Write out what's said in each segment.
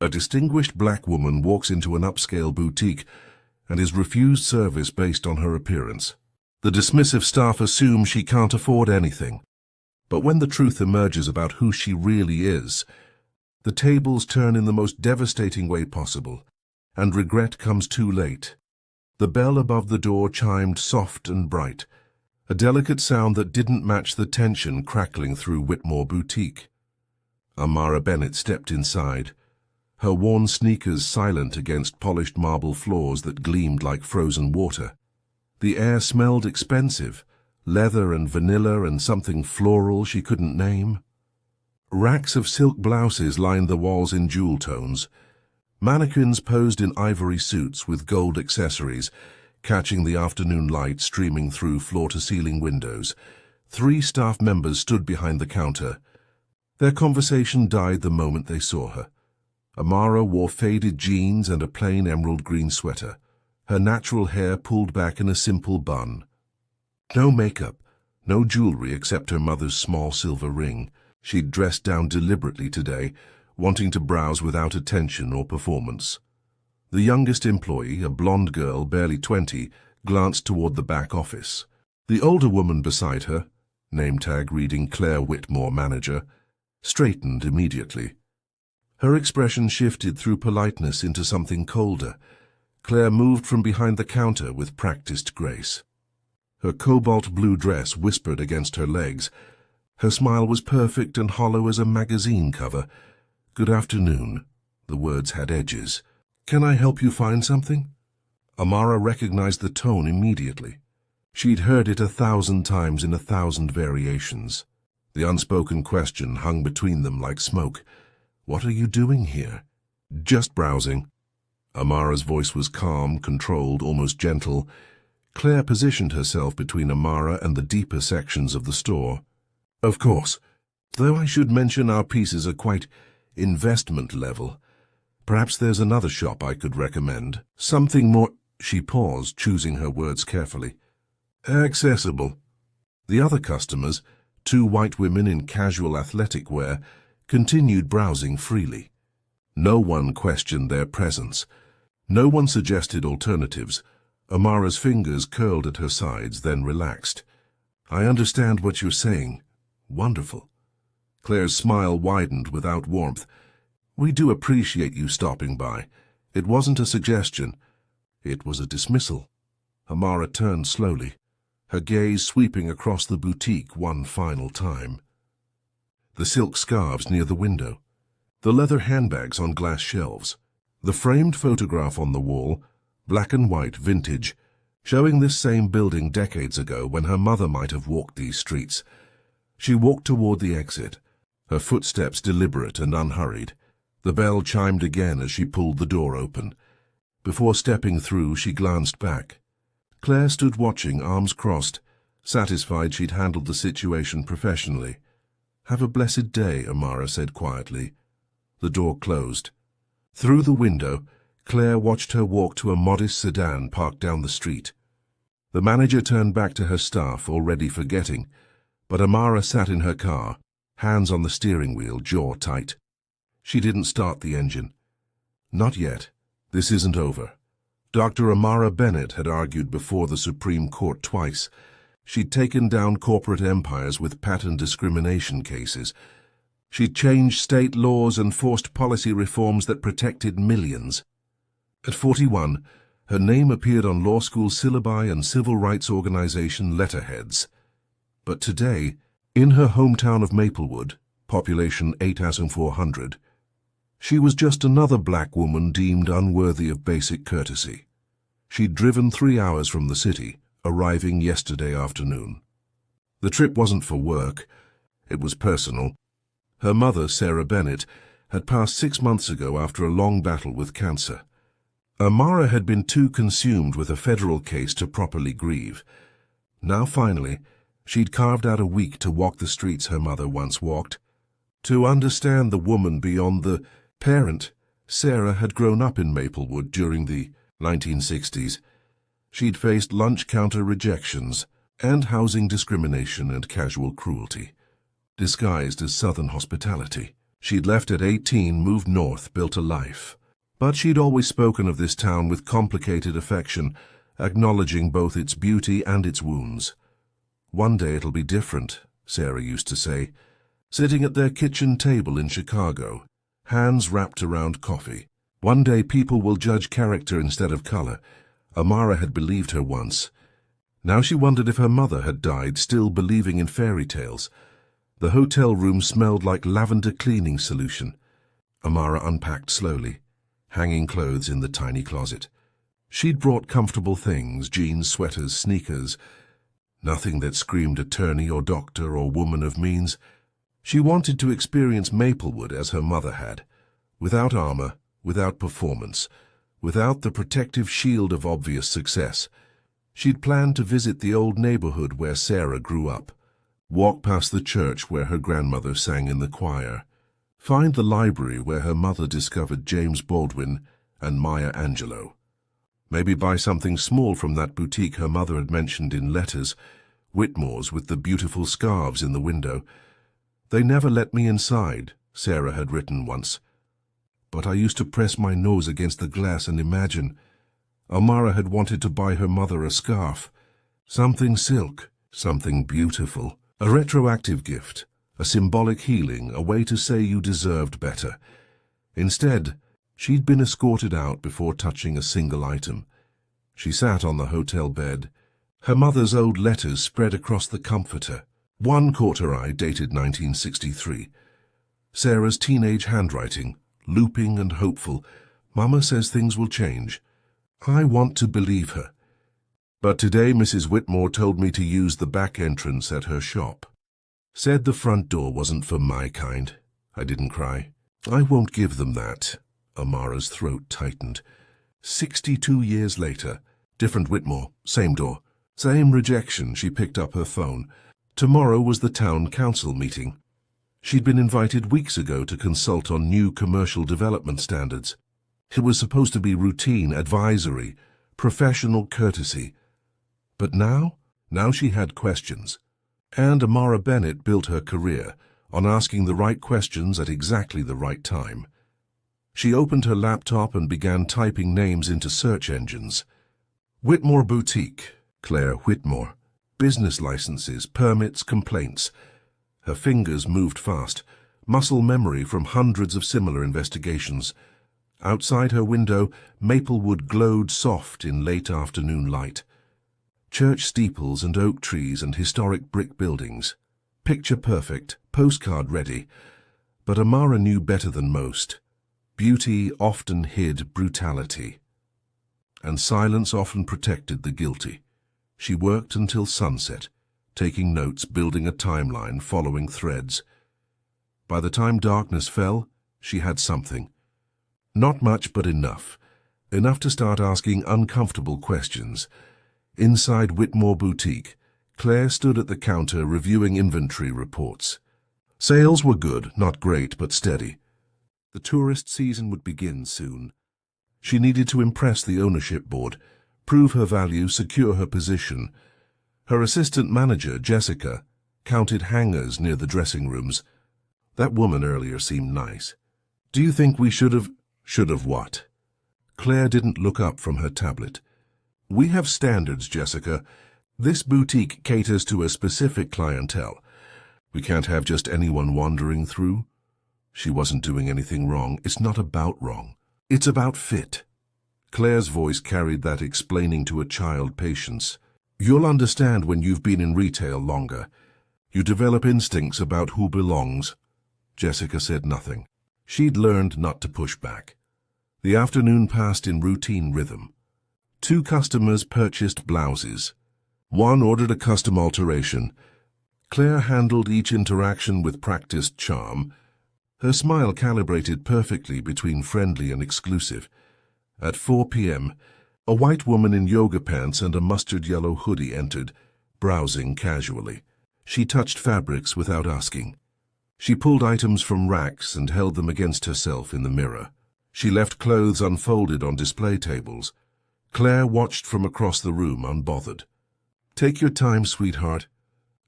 A distinguished black woman walks into an upscale boutique and is refused service based on her appearance. The dismissive staff assume she can't afford anything. But when the truth emerges about who she really is, the tables turn in the most devastating way possible, and regret comes too late. The bell above the door chimed soft and bright, a delicate sound that didn't match the tension crackling through Whitmore Boutique. Amara Bennett stepped inside, her worn sneakers silent against polished marble floors that gleamed like frozen water. The air smelled expensive, leather and vanilla and something floral she couldn't name. Racks of silk blouses lined the walls in jewel tones. Mannequins posed in ivory suits with gold accessories, catching the afternoon light streaming through floor-to-ceiling windows. 3 staff members stood behind the counter. Their conversation died the moment they saw her. Amara wore faded jeans and a plain emerald green sweater, her natural hair pulled back in a simple bun. No makeup, no jewelry except her mother's small silver ring. She'd dressed down deliberately today, wanting to browse without attention or performance. The youngest employee, a blonde girl, barely 20, glanced toward the back office. The older woman beside her, name tag reading Claire Whitmore, manager, straightened immediately. Her expression shifted through politeness into something colder. Claire moved from behind the counter with practiced grace. Her cobalt blue dress whispered against her legs. Her smile was perfect and hollow as a magazine cover. "Good afternoon." The words had edges. "Can I help you find something?" Amara recognized the tone immediately. She'd heard it 1,000 times in 1,000 variations. The unspoken question hung between them like smoke. "What are you doing here?" "Just browsing." Amara's voice was calm, controlled, almost gentle. Claire positioned herself between Amara and the deeper sections of the store. "Of course. Though I should mention our pieces are quite investment level. Perhaps there's another shop I could recommend. Something more—" She paused, choosing her words carefully. "Accessible." The other customers, 2 white women in casual athletic wear, continued browsing freely. No one questioned their presence. No one suggested alternatives. Amara's fingers curled at her sides, then relaxed. "I understand what you're saying. Wonderful." Claire's smile widened without warmth. "We do appreciate you stopping by. It wasn't a suggestion. It was a dismissal." Amara turned slowly, her gaze sweeping across the boutique one final time. The silk scarves near the window, the leather handbags on glass shelves, the framed photograph on the wall, black and white vintage, showing this same building decades ago when her mother might have walked these streets. She walked toward the exit, her footsteps deliberate and unhurried. The bell chimed again as she pulled the door open. Before stepping through, she glanced back. Claire stood watching, arms crossed, satisfied she'd handled the situation professionally. "Have a blessed day," Amara said quietly. The door closed. Through the window, Claire watched her walk to a modest sedan parked down the street. The manager turned back to her staff, already forgetting, but Amara sat in her car, hands on the steering wheel, jaw tight. She didn't start the engine. "Not yet. This isn't over." Dr. Amara Bennett had argued before the Supreme Court twice. She'd taken down corporate empires with patent discrimination cases. She'd changed state laws and forced policy reforms that protected millions. At 41, her name appeared on law school syllabi and civil rights organization letterheads. But today, in her hometown of Maplewood, population 8,400, she was just another black woman deemed unworthy of basic courtesy. She'd driven 3 hours from the city, arriving yesterday afternoon. The trip wasn't for work. It was personal. Her mother, Sarah Bennett, had passed 6 months ago after a long battle with cancer. Amara had been too consumed with a federal case to properly grieve. Now finally, she'd carved out a week to walk the streets her mother once walked. To understand the woman beyond the parent, Sarah had grown up in Maplewood during the 1960s. She'd faced lunch counter rejections and housing discrimination and casual cruelty, disguised as Southern hospitality. She'd left at 18, moved north, built a life. But she'd always spoken of this town with complicated affection, acknowledging both its beauty and its wounds. "One day it'll be different," Sarah used to say, sitting at their kitchen table in Chicago, hands wrapped around coffee. "One day people will judge character instead of color." Amara had believed her once. Now she wondered if her mother had died, still believing in fairy tales. The hotel room smelled like lavender cleaning solution. Amara unpacked slowly, hanging clothes in the tiny closet. She'd brought comfortable things, jeans, sweaters, sneakers. Nothing that screamed attorney or doctor or woman of means. She wanted to experience Maplewood as her mother had, without armor, without performance, without the protective shield of obvious success. She'd planned to visit the old neighborhood where Sarah grew up, walk past the church where her grandmother sang in the choir, find the library where her mother discovered James Baldwin and Maya Angelou. Maybe buy something small from that boutique her mother had mentioned in letters, Whitmore's with the beautiful scarves in the window. "They never let me inside," Sarah had written once. "But I used to press my nose against the glass and imagine." Amara had wanted to buy her mother a scarf. Something silk, something beautiful. A retroactive gift, a symbolic healing, a way to say you deserved better. Instead, she'd been escorted out before touching a single item. She sat on the hotel bed. Her mother's old letters spread across the comforter. One caught her eye, dated 1963. Sarah's teenage handwriting, looping and hopeful. "Mama says things will change. I want to believe her. But today Mrs. Whitmore told me to use the back entrance at her shop. Said the front door wasn't for my kind." I didn't cry. "I won't give them that." Amara's throat tightened. 62 years later, different Whitmore, same door, same rejection. She picked up her phone. Tomorrow was the town council meeting. She'd been invited weeks ago to consult on new commercial development standards. It was supposed to be routine, advisory, professional courtesy. But now she had questions. And Amara Bennett built her career on asking the right questions at exactly the right time. She opened her laptop and began typing names into search engines. Whitmore Boutique, Claire Whitmore. Business licenses, permits, complaints. Her fingers moved fast, muscle memory from hundreds of similar investigations. Outside her window, Maplewood glowed soft in late afternoon light. Church steeples and oak trees and historic brick buildings. Picture perfect, postcard ready. But Amara knew better than most. Beauty often hid brutality, and silence often protected the guilty. She worked until sunset, taking notes, building a timeline, following threads. By the time darkness fell, she had something. Not much, but enough. Enough to start asking uncomfortable questions. Inside Whitmore Boutique, Claire stood at the counter reviewing inventory reports. Sales were good, not great, but steady. The tourist season would begin soon. She needed to impress the ownership board, prove her value, secure her position. Her assistant manager, Jessica, counted hangers near the dressing rooms. That woman earlier seemed nice. "Do you think we should have..." "Should have what?" Claire didn't look up from her tablet. "We have standards, Jessica. This boutique caters to a specific clientele. We can't have just anyone wandering through." She wasn't doing anything wrong. It's not about wrong. It's about fit. Claire's voice carried that explaining to a child patience. "You'll understand when you've been in retail longer. You develop instincts about who belongs." Jessica said nothing. She'd learned not to push back. The afternoon passed in routine rhythm. 2 customers purchased blouses. 1 ordered a custom alteration. Claire handled each interaction with practiced charm, her smile calibrated perfectly between friendly and exclusive. At 4 p.m., a white woman in yoga pants and a mustard-yellow hoodie entered, browsing casually. She touched fabrics without asking. She pulled items from racks and held them against herself in the mirror. She left clothes unfolded on display tables. Claire watched from across the room, unbothered. "Take your time, sweetheart.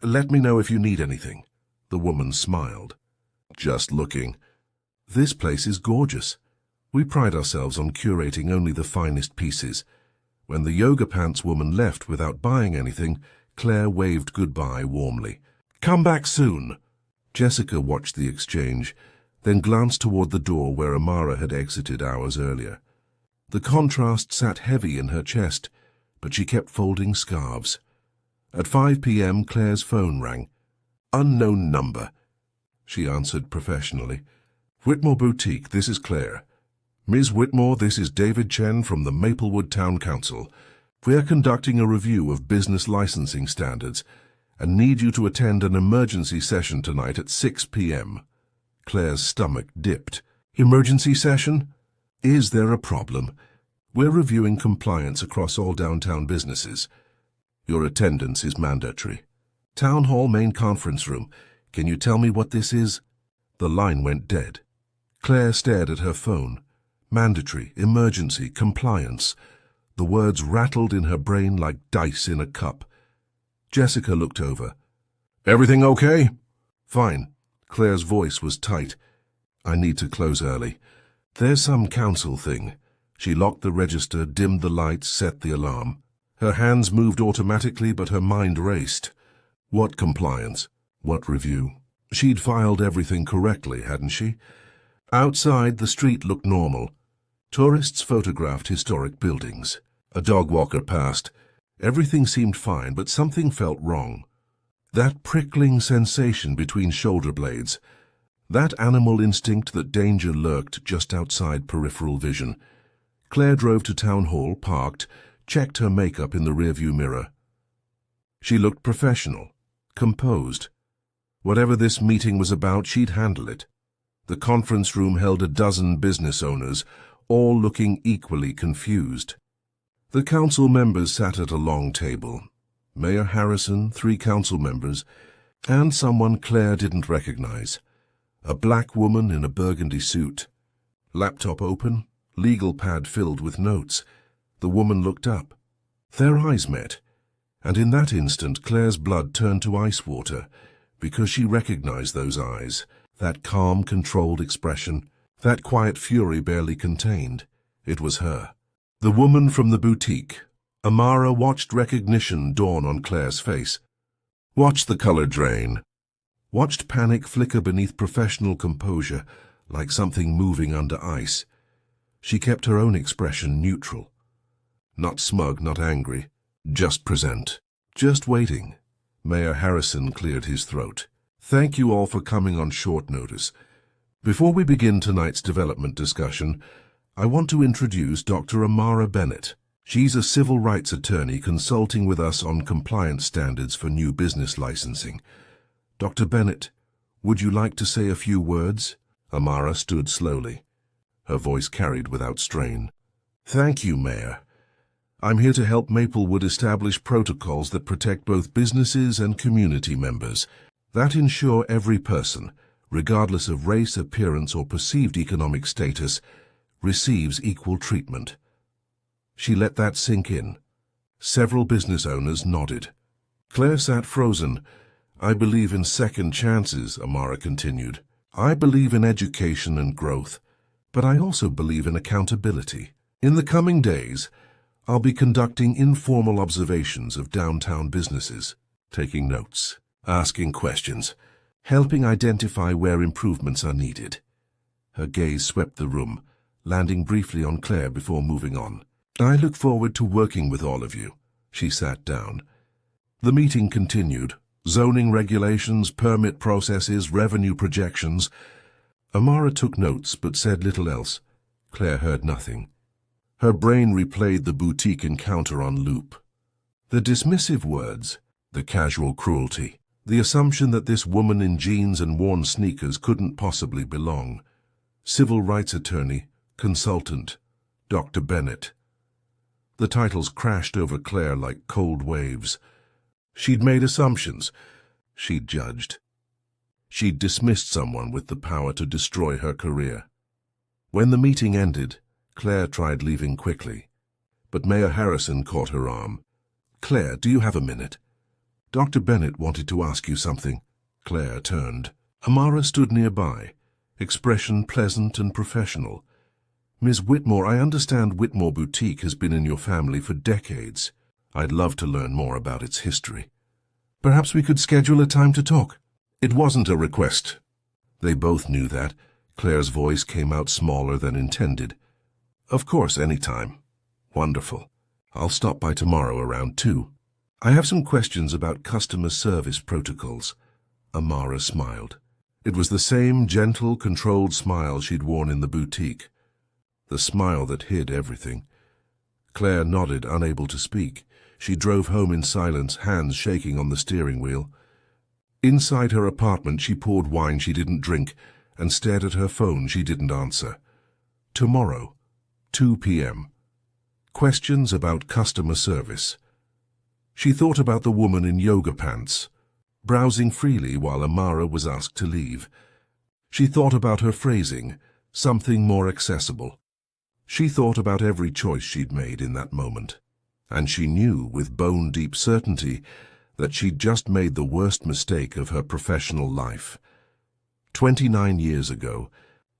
Let me know if you need anything." The woman smiled. "Just looking." This place is gorgeous. We pride ourselves on curating only the finest pieces. When the yoga pants woman left without buying anything, Claire waved goodbye warmly. Come back soon. Jessica watched the exchange, then glanced toward the door where Amara had exited hours earlier. The contrast sat heavy in her chest, but she kept folding scarves. At 5 p.m. Claire's phone rang. Unknown number. She answered professionally. Whitmore Boutique, this is Claire. Ms. Whitmore, this is David Chen from the Maplewood Town Council. We are conducting a review of business licensing standards and need you to attend an emergency session tonight at 6 p.m. Claire's stomach dipped. Emergency session? Is there a problem? We're reviewing compliance across all downtown businesses. Your attendance is mandatory. Town Hall main conference room. Can you tell me what this is? The line went dead. Claire stared at her phone. Mandatory, emergency, compliance. The words rattled in her brain like dice in a cup. Jessica looked over. Everything okay? Fine. Claire's voice was tight. I need to close early. There's some council thing. She locked the register, dimmed the lights, set the alarm. Her hands moved automatically, but her mind raced. What compliance? What review? She'd filed everything correctly, hadn't she? Outside, the street looked normal. Tourists photographed historic buildings. A dog walker passed. Everything seemed fine, but something felt wrong. That prickling sensation between shoulder blades. That animal instinct that danger lurked just outside peripheral vision. Claire drove to Town Hall, parked, checked her makeup in the rearview mirror. She looked professional, composed. Whatever this meeting was about, she'd handle it. The conference room held a dozen business owners, all looking equally confused. The council members sat at a long table. Mayor Harrison, 3 council members, and someone Claire didn't recognize. A black woman in a burgundy suit. Laptop open, legal pad filled with notes. The woman looked up. Their eyes met, and in that instant Claire's blood turned to ice water, because she recognized those eyes, that calm, controlled expression, that quiet fury barely contained. It was her. The woman from the boutique. Amara watched recognition dawn on Claire's face. Watched the color drain. Watched panic flicker beneath professional composure, like something moving under ice. She kept her own expression neutral. Not smug, not angry. Just present. Just waiting. Mayor Harrison cleared his throat. Thank you all for coming on short notice. Before we begin tonight's development discussion, I want to introduce Dr. Amara Bennett. She's a civil rights attorney consulting with us on compliance standards for new business licensing. Dr. Bennett, would you like to say a few words? Amara stood slowly. Her voice carried without strain. Thank you, Mayor. I'm here to help Maplewood establish protocols that protect both businesses and community members, that ensure every person, regardless of race, appearance, or perceived economic status, receives equal treatment. She let that sink in. Several business owners nodded. Claire sat frozen. I believe in second chances, Amara continued. I believe in education and growth, but I also believe in accountability. In the coming days, I'll be conducting informal observations of downtown businesses, taking notes, asking questions, helping identify where improvements are needed. Her gaze swept the room, landing briefly on Claire before moving on. I look forward to working with all of you. She sat down. The meeting continued. Zoning regulations, permit processes, revenue projections. Amara took notes but said little else. Claire heard nothing. Her brain replayed the boutique encounter on loop. The dismissive words, the casual cruelty, the assumption that this woman in jeans and worn sneakers couldn't possibly belong. Civil rights attorney, consultant, Dr. Bennett. The titles crashed over Claire like cold waves. She'd made assumptions. She'd judged. She'd dismissed someone with the power to destroy her career. When the meeting ended, Claire tried leaving quickly, but Mayor Harrison caught her arm. Claire, do you have a minute? Dr. Bennett wanted to ask you something. Claire turned. Amara stood nearby, expression pleasant and professional. Miss Whitmore, I understand Whitmore Boutique has been in your family for decades. I'd love to learn more about its history. Perhaps we could schedule a time to talk. It wasn't a request. They both knew that. Claire's voice came out smaller than intended. Of course, any time. Wonderful. I'll stop by tomorrow around 2. I have some questions about customer service protocols. Amara smiled. It was the same gentle, controlled smile she'd worn in the boutique. The smile that hid everything. Claire nodded, unable to speak. She drove home in silence, hands shaking on the steering wheel. Inside her apartment, she poured wine she didn't drink and stared at her phone she didn't answer. Tomorrow, 2 p.m. Questions about customer service. She thought about the woman in yoga pants, browsing freely while Amara was asked to leave. She thought about her phrasing, something more accessible. She thought about every choice she'd made in that moment. And she knew with bone-deep certainty that she'd just made the worst mistake of her professional life. 29 years ago,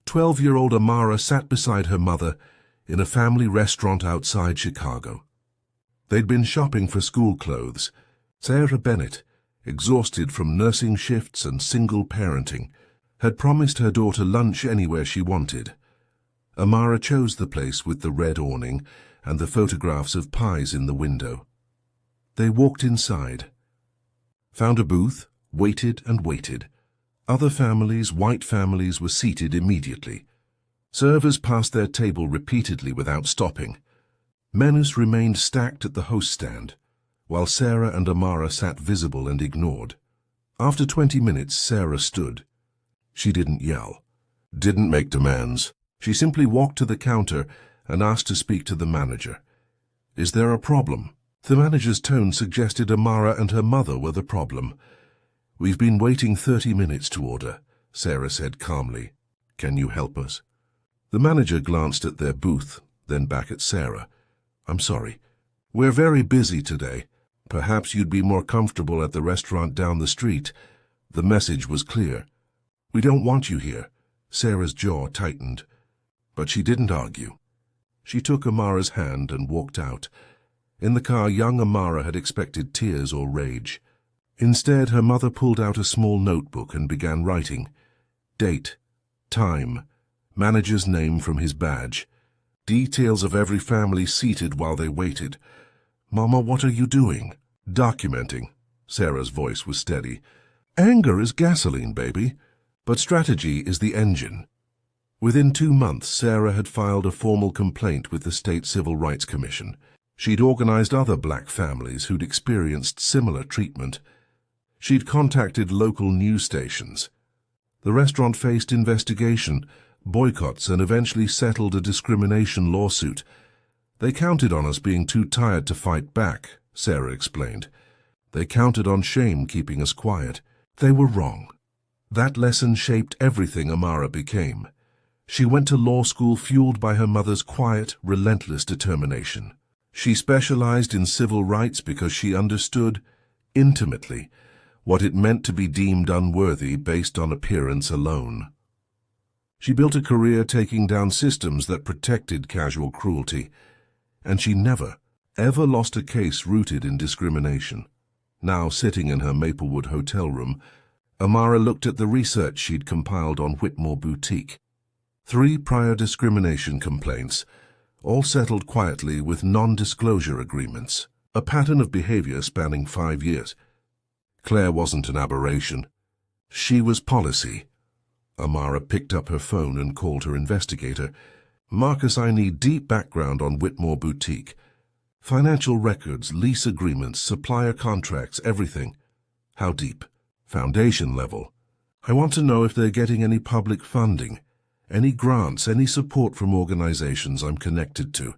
12-year-old Amara sat beside her mother in a family restaurant outside Chicago. They'd been shopping for school clothes. Sarah Bennett, exhausted from nursing shifts and single parenting, had promised her daughter lunch anywhere she wanted. Amara chose the place with the red awning and the photographs of pies in the window. They walked inside, found a booth, waited and waited. Other families, white families, were seated immediately. Servers passed their table repeatedly without stopping. Menus remained stacked at the host stand, while Sarah and Amara sat visible and ignored. After 20 minutes, Sarah stood. She didn't yell, didn't make demands. She simply walked to the counter and asked to speak to the manager. Is there a problem? The manager's tone suggested Amara and her mother were the problem. We've been waiting 30 minutes to order, Sarah said calmly. Can you help us? The manager glanced at their booth, then back at Sarah. I'm sorry. We're very busy today. Perhaps you'd be more comfortable at the restaurant down the street. The message was clear. We don't want you here. Sarah's jaw tightened. But she didn't argue. She took Amara's hand and walked out. In the car, young Amara had expected tears or rage. Instead, her mother pulled out a small notebook and began writing. Date, time, manager's name from his badge, details of every family seated while they waited. Mama, what are you doing? Documenting. Sarah's voice was steady. Anger is gasoline, baby, but strategy is the engine. Within 2 months, Sarah had filed a formal complaint with the State Civil Rights Commission. She'd organized other black families who'd experienced similar treatment. She'd contacted local news stations. The restaurant faced investigation, boycotts, and eventually settled a discrimination lawsuit. They counted on us being too tired to fight back, Sarah explained. They counted on shame keeping us quiet. They were wrong. That lesson shaped everything Amara became. She went to law school fueled by her mother's quiet, relentless determination. She specialized in civil rights because she understood, intimately, what it meant to be deemed unworthy based on appearance alone. She built a career taking down systems that protected casual cruelty, and she never, ever lost a case rooted in discrimination. Now, sitting in her Maplewood hotel room, Amara looked at the research she'd compiled on Whitmore Boutique. 3 prior discrimination complaints, all settled quietly with non-disclosure agreements, a pattern of behavior spanning 5 years. Claire wasn't an aberration. She was policy. Amara picked up her phone and called her investigator. Marcus, I need deep background on Whitmore Boutique. Financial records, lease agreements, supplier contracts, everything. How deep? Foundation level. I want to know if they're getting any public funding, any grants, any support from organizations I'm connected to.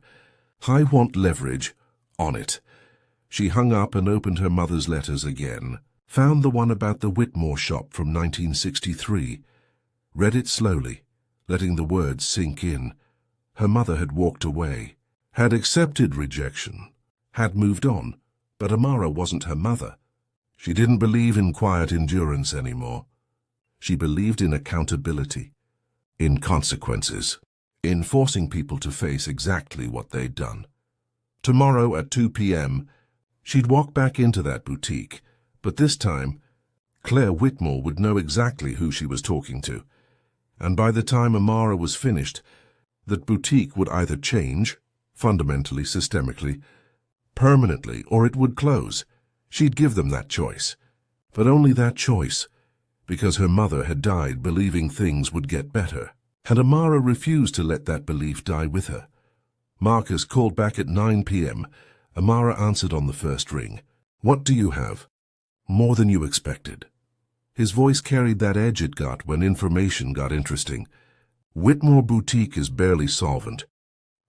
I want leverage. On it. She hung up and opened her mother's letters again. Found the one about the Whitmore shop from 1963. Read it slowly, letting the words sink in. Her mother had walked away, had accepted rejection, had moved on, but Amara wasn't her mother. She didn't believe in quiet endurance anymore. She believed in accountability. in consequences, in forcing people to face exactly what they'd done. Tomorrow at 2 p.m., she'd walk back into that boutique, but this time, Claire Whitmore would know exactly who she was talking to, and by the time Amara was finished, that boutique would either change, fundamentally, systemically, permanently, or it would close. She'd give them that choice, but only that choice, because her mother had died believing things would get better, and Amara refused to let that belief die with her. Marcus called back at 9 p.m. Amara answered on the first ring. "What do you have?" "More than you expected." His voice carried that edge it got when information got interesting. "Whitmore Boutique is barely solvent.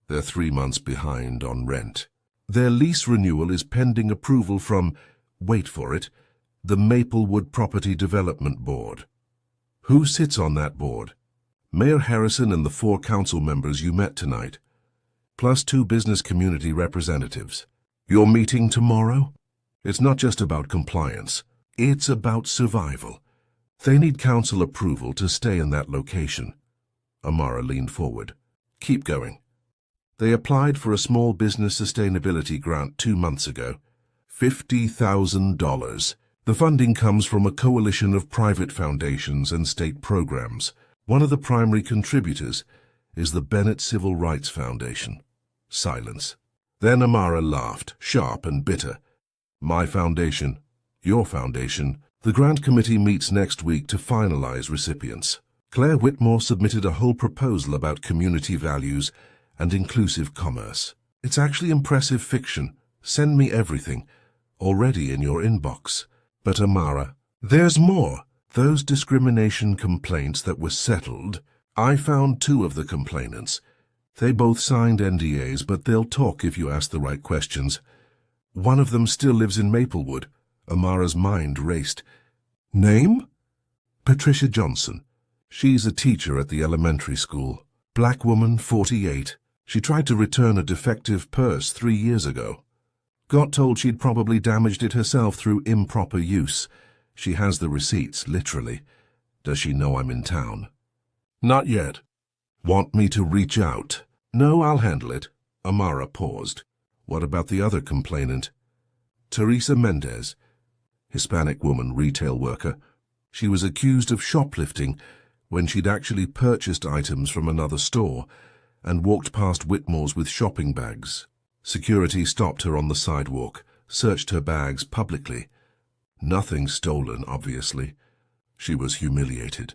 They're 3 months behind on rent. Their lease renewal is pending approval from, wait for it, the Maplewood Property Development Board." "Who sits on that board?" "Mayor Harrison and the 4 council members you met tonight, plus 2 business community representatives." "Your meeting tomorrow?" "It's not just about compliance. It's about survival. They need council approval to stay in that location." Amara leaned forward. "Keep going." "They applied for a small business sustainability grant 2 months ago. $50,000. The funding comes from a coalition of private foundations and state programs. One of the primary contributors is the Bennett Civil Rights Foundation." Silence. Then Amara laughed, sharp and bitter. "My foundation, your foundation. The grant committee meets next week to finalize recipients. Claire Whitmore submitted a whole proposal about community values and inclusive commerce. It's actually impressive fiction. Send me everything. Already in your inbox." "But Amara, there's more. Those discrimination complaints that were settled, I found 2 of the complainants. They both signed NDAs, but they'll talk if you ask the right questions. One of them still lives in Maplewood." Amara's mind raced. "Name?" "Patricia Johnson. She's a teacher at the elementary school. Black woman, 48. She tried to return a defective purse 3 years ago. Got told she'd probably damaged it herself through improper use. She has the receipts, literally. Does she know I'm in town?" "Not yet." "Want me to reach out?" "No, I'll handle it." Amara paused. "What about the other complainant?" "Teresa Mendez. Hispanic woman, retail worker. She was accused of shoplifting when she'd actually purchased items from another store and walked past Whitmore's with shopping bags. Security stopped her on the sidewalk, searched her bags publicly. Nothing stolen, obviously. She was humiliated.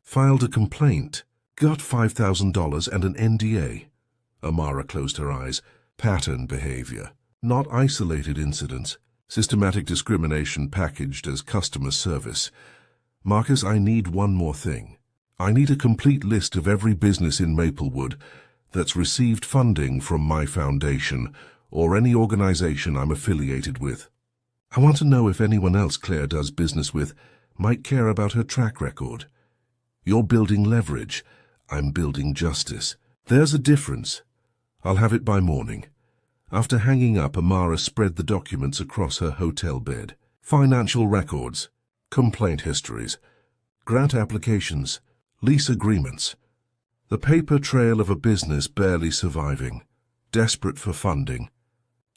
Filed a complaint. Got $5,000 and an NDA. Amara closed her eyes. Pattern behavior. Not isolated incidents. Systematic discrimination packaged as customer service. Marcus, I need one more thing. I need a complete list of every business in Maplewood that's received funding from my foundation or any organization I'm affiliated with. I want to know if anyone else Claire does business with might care about her track record. You're building leverage. I'm building justice. There's a difference. I'll have it by morning." After hanging up, Amara spread the documents across her hotel bed. Financial records, complaint histories, grant applications, lease agreements. The paper trail of a business barely surviving, desperate for funding,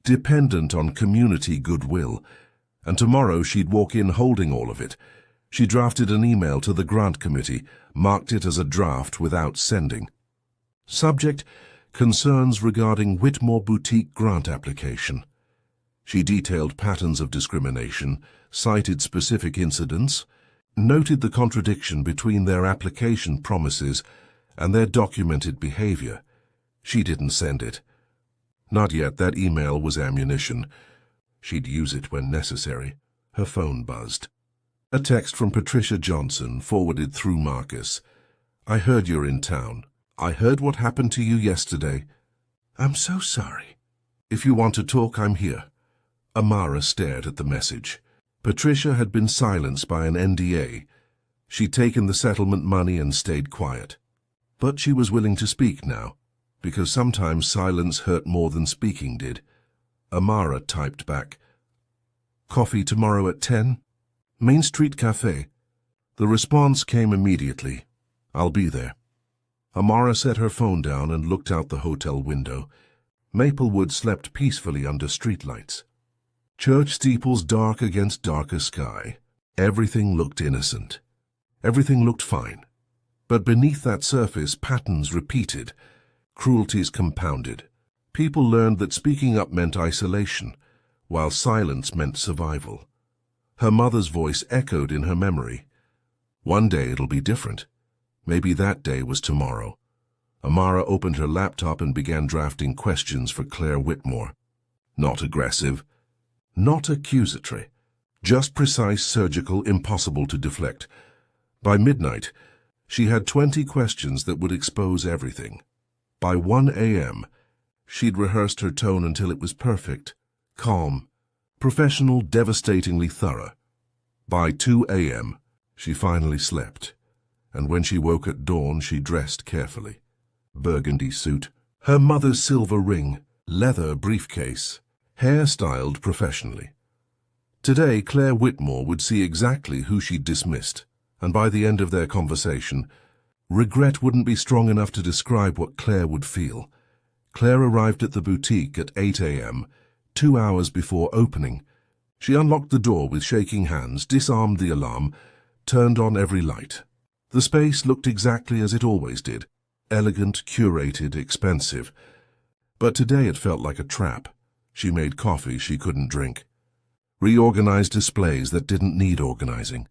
dependent on community goodwill, and tomorrow she'd walk in holding all of it. She drafted an email to the grant committee, marked it as a draft without sending. Subject: concerns regarding Whitmore Boutique grant application. She detailed patterns of discrimination, cited specific incidents, noted the contradiction between their application promises and their documented behavior. She didn't send it. Not yet. That email was ammunition. She'd use it when necessary. Her phone buzzed. A text from Patricia Johnson, forwarded through Marcus. "I heard you're in town. I heard what happened to you yesterday. I'm so sorry. If you want to talk, I'm here." Amara stared at the message. Patricia had been silenced by an NDA. She'd taken the settlement money and stayed quiet. But she was willing to speak now, because sometimes silence hurt more than speaking did. Amara typed back, "Coffee tomorrow at 10? Main Street Cafe." The response came immediately. "I'll be there." Amara set her phone down and looked out the hotel window. Maplewood slept peacefully under streetlights. Church steeples dark against darker sky. Everything looked innocent. Everything looked fine. But beneath that surface, patterns repeated, cruelties compounded. People learned that speaking up meant isolation, while silence meant survival. Her mother's voice echoed in her memory. One day it'll be different. Maybe that day was tomorrow. Amara opened her laptop and began drafting questions for Claire Whitmore. Not aggressive, not accusatory, just precise, surgical, impossible to deflect. By midnight, she had 20 questions that would expose everything. By 1 a.m., she'd rehearsed her tone until it was perfect, calm, professional, devastatingly thorough. By 2 a.m., she finally slept, and when she woke at dawn, she dressed carefully. Burgundy suit, her mother's silver ring, leather briefcase, hair styled professionally. Today, Claire Whitmore would see exactly who she'd dismissed, and by the end of their conversation, regret wouldn't be strong enough to describe what Claire would feel. Claire arrived at the boutique at 8 a.m., 2 hours before opening. She unlocked the door with shaking hands, disarmed the alarm, turned on every light. The space looked exactly as it always did, elegant, curated, expensive. But today it felt like a trap. She made coffee she couldn't drink, reorganized displays that didn't need organizing,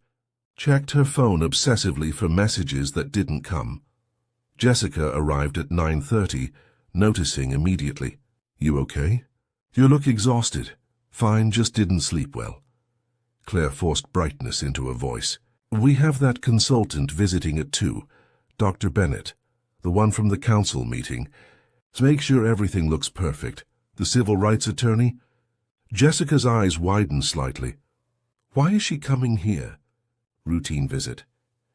checked her phone obsessively for messages that didn't come. Jessica arrived at 9:30, noticing immediately. "You okay? You look exhausted." "Fine, just didn't sleep well." Claire forced brightness into her voice. "We have that consultant visiting at 2, Dr. Bennett, the one from the council meeting. To make sure everything looks perfect. The civil rights attorney." Jessica's eyes widened slightly. "Why is she coming here?" "Routine visit.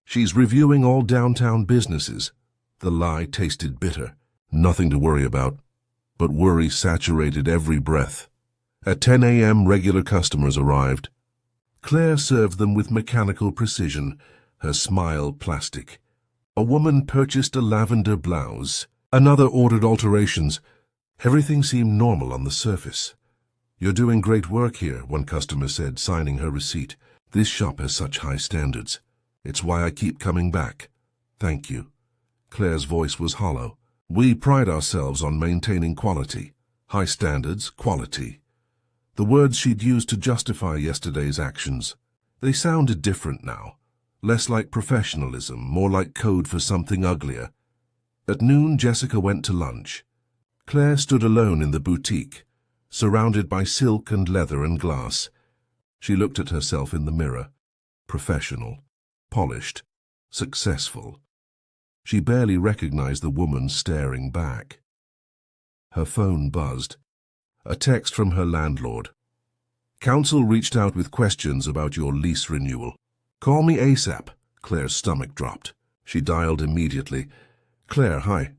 She's reviewing all downtown businesses." The lie tasted bitter. Nothing to worry about. But worry saturated every breath. At 10 a.m., regular customers arrived. Claire served them with mechanical precision, her smile plastic. A woman purchased a lavender blouse. Another ordered alterations. Everything seemed normal on the surface. "You're doing great work here," one customer said, signing her receipt. "This shop has such high standards. It's why I keep coming back." "Thank you." Claire's voice was hollow. "We pride ourselves on maintaining quality. High standards, quality." The words she'd used to justify yesterday's actions. They sounded different now. Less like professionalism, more like code for something uglier. At noon, Jessica went to lunch. Claire stood alone in the boutique, surrounded by silk and leather and glass. She looked at herself in the mirror. Professional, polished, successful. She barely recognized the woman staring back. Her phone buzzed. A text from her landlord. "Council reached out with questions about your lease renewal. Call me ASAP." Claire's stomach dropped. She dialed immediately. "Claire, hi."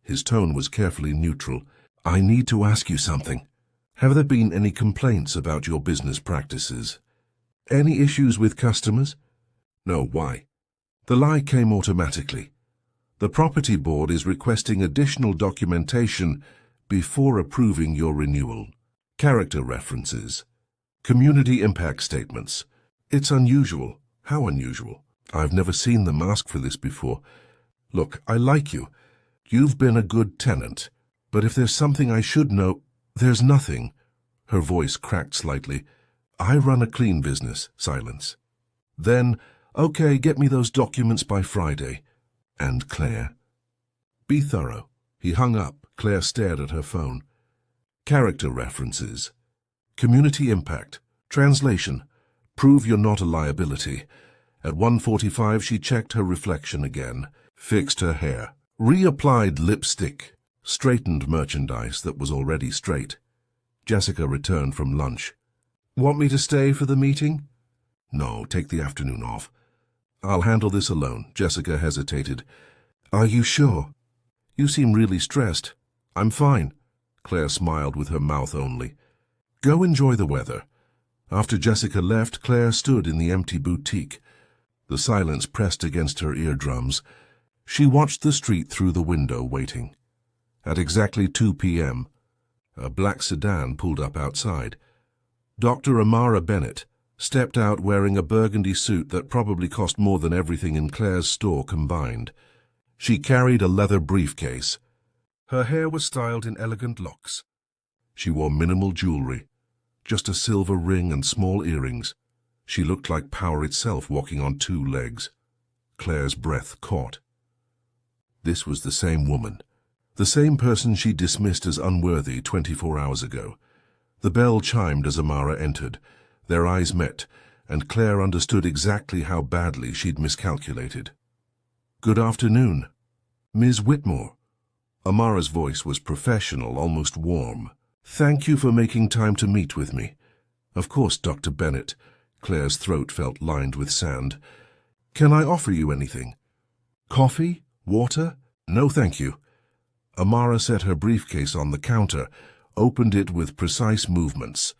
His tone was carefully neutral. "I need to ask you something. Have there been any complaints about your business practices? Any issues with customers?" "No, why?" The lie came automatically. "The property board is requesting additional documentation before approving your renewal. Character references. Community impact statements. It's unusual." "How unusual?" "I've never seen them ask for this before. Look, I like you. You've been a good tenant. But if there's something I should know..." "There's nothing." Her voice cracked slightly. "I run a clean business." Silence. Then, "Okay, get me those documents by Friday." "And Claire?" "Be thorough." He hung up. Claire stared at her phone. Character references. Community impact. Translation. Prove you're not a liability. At 1:45, she checked her reflection again, fixed her hair, reapplied lipstick, straightened merchandise that was already straight. Jessica returned from lunch. "Want me to stay for the meeting?" "No, take the afternoon off." "I'll handle this alone." Jessica hesitated. "Are you sure? You seem really stressed." "I'm fine." Claire smiled with her mouth only. "Go enjoy the weather." After Jessica left, Claire stood in the empty boutique. The silence pressed against her eardrums. She watched the street through the window, waiting. At exactly 2 p.m., a black sedan pulled up outside. Dr. Amara Bennett stepped out wearing a burgundy suit that probably cost more than everything in Claire's store combined. She carried a leather briefcase. Her hair was styled in elegant locks. She wore minimal jewelry, just a silver ring and small earrings. She looked like power itself walking on 2 legs. Claire's breath caught. This was the same woman, the same person she dismissed as unworthy 24 hours ago. The bell chimed as Amara entered. Their eyes met, and Claire understood exactly how badly she'd miscalculated. "Good afternoon, Ms. Whitmore." Amara's voice was professional, almost warm. "Thank you for making time to meet with me." "Of course, Dr. Bennett." Claire's throat felt lined with sand. "Can I offer you anything? Coffee? Water?" "No, thank you." Amara set her briefcase on the counter, opened it with precise movements.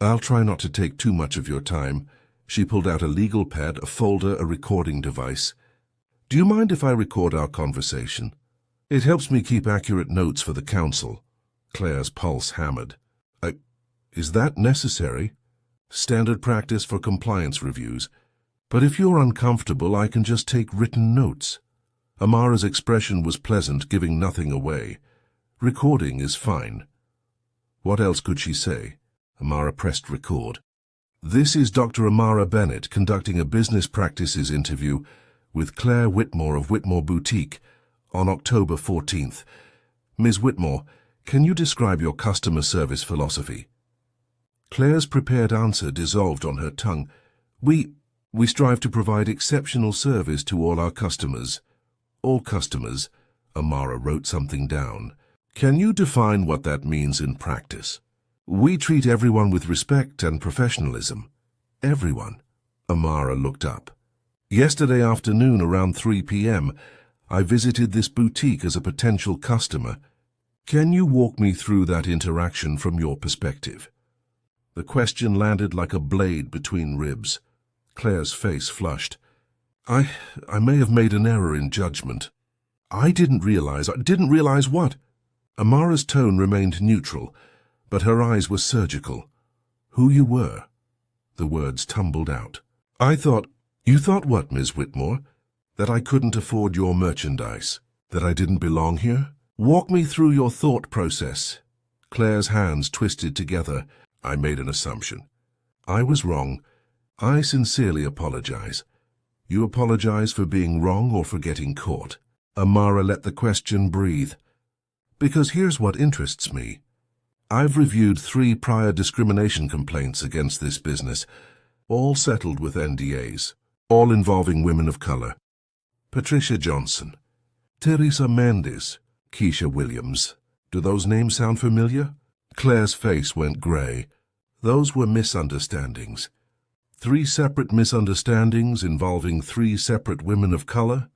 "I'll try not to take too much of your time." She pulled out a legal pad, a folder, a recording device. "Do you mind if I record our conversation? It helps me keep accurate notes for the council." Claire's pulse hammered. Is that necessary?" "Standard practice for compliance reviews. But if you're uncomfortable, I can just take written notes." Amara's expression was pleasant, giving nothing away. "Recording is fine." What else could she say? Amara pressed record. "This is Dr. Amara Bennett conducting a business practices interview with Claire Whitmore of Whitmore Boutique on October 14th. Ms. Whitmore, can you describe your customer service philosophy?" Claire's prepared answer dissolved on her tongue. We strive to provide exceptional service to all our customers." "All customers?" Amara wrote something down. "Can you define what that means in practice?" "We treat everyone with respect and professionalism." "Everyone?" Amara looked up. "Yesterday afternoon around 3 p.m., I visited this boutique as a potential customer. Can you walk me through that interaction from your perspective?" The question landed like a blade between ribs. Claire's face flushed. I may have made an error in judgment. I didn't realize what?" Amara's tone remained neutral, but her eyes were surgical. "Who you were." The words tumbled out. You thought what, Ms. Whitmore? That I couldn't afford your merchandise? That I didn't belong here? Walk me through your thought process." Claire's hands twisted together. "I made an assumption. I was wrong. I sincerely apologize." "You apologize for being wrong or for getting caught?" Amara let the question breathe. "Because here's what interests me. I've reviewed 3 prior discrimination complaints against this business, all settled with NDAs, all involving women of color. Patricia Johnson, Teresa Mendes, Keisha Williams. Do those names sound familiar?" Claire's face went gray. "Those were misunderstandings." 3 separate misunderstandings involving 3 separate women of color?